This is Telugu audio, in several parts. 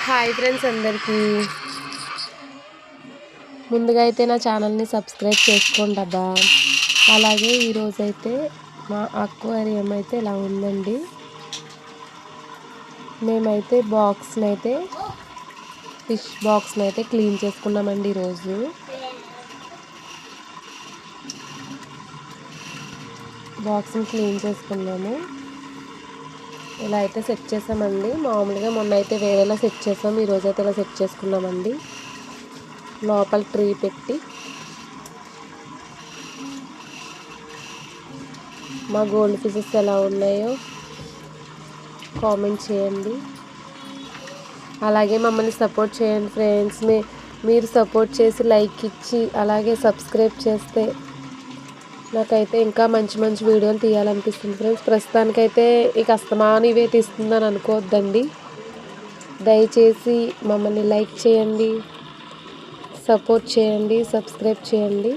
హాయ్ ఫ్రెండ్స్ అందరికీ ముందుగా అయితే నా ఛానల్ని సబ్స్క్రైబ్ చేసుకోండి అబ్బా. అలాగే ఈరోజైతే మా అక్వేరియం అయితే ఇలా ఉందండి. మేమైతే ఫిష్ బాక్స్ని అయితే క్లీన్ చేసుకున్నామండి ఈరోజు. బాక్స్ని క్లీన్ చేసుకున్నాము. ఇలా అయితే సెట్ చేసామండి. మామూలుగా మొన్న అయితే వేరేలా సెట్ చేసాము, ఈరోజు అయితే ఇలా సెట్ చేసుకున్నామండి. లోపల ట్రీ పెట్టి మా గోల్డ్ ఫిషెస్ ఎలా ఉన్నాయో కామెంట్ చేయండి. అలాగే మమ్మల్ని సపోర్ట్ చేయండి ఫ్రెండ్స్. మీరు సపోర్ట్ చేసి లైక్ ఇచ్చి అలాగే సబ్స్క్రైబ్ చేస్తే నాకైతే ఇంకా మంచి మంచి వీడియోలు తీయాలనిపిస్తుంది ఫ్రెండ్స్. ప్రస్తుతానికైతే ఇక అస్తమానం ఇవే తీస్తుందని అనుకోవద్దండి. దయచేసి మమ్మల్ని లైక్ చేయండి, సపోర్ట్ చేయండి, సబ్స్క్రైబ్ చేయండి.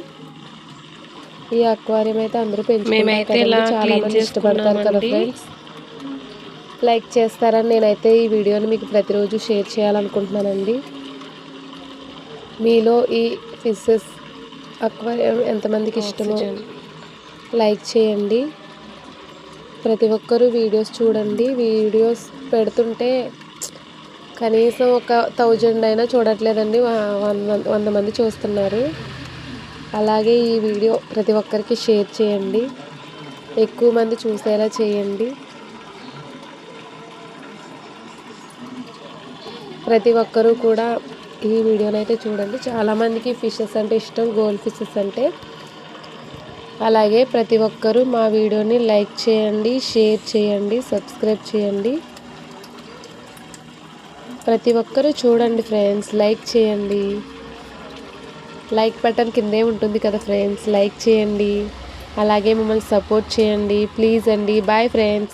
ఈ అక్వేరియం అయితే అందరూ పెంచుకుంటారు, చాలా మంది ఇష్టపడతారు కదా ఫ్రెండ్స్. లైక్ చేస్తారని నేనైతే ఈ వీడియోని మీకు ప్రతిరోజు షేర్ చేయాలనుకుంటున్నానండి. మీలో ఈ ఫిషెస్ అక్వేరియం ఎంతమందికి ఇష్టమో లైక్ చేయండి. ప్రతి ఒక్కరూ వీడియోస్ చూడండి. వీడియోస్ పెడుతుంటే కనీసం ఒక 1000 అయినా చూడట్లేదండి, 100 మంది చూస్తున్నారు. అలాగే ఈ వీడియో ప్రతి ఒక్కరికి షేర్ చేయండి, ఎక్కువ మంది చూసేలా చేయండి. ప్రతి ఒక్కరూ కూడా ఈ వీడియోని అయితే చూడండి. చాలామందికి ఫిషెస్ అంటే ఇష్టం, గోల్డ్ ఫిషెస్ అంటే. అలాగే ప్రతి ఒక్కరూ మా వీడియోని లైక్ చేయండి, షేర్ చేయండి, సబ్స్క్రైబ్ చేయండి. ప్రతి ఒక్కరూ చూడండి ఫ్రెండ్స్, లైక్ చేయండి. లైక్ బటన్ కిందే ఉంటుంది కదా ఫ్రెండ్స్, లైక్ చేయండి. అలాగే మమ్మల్ని సపోర్ట్ చేయండి ప్లీజ్ అండి. Bye friends.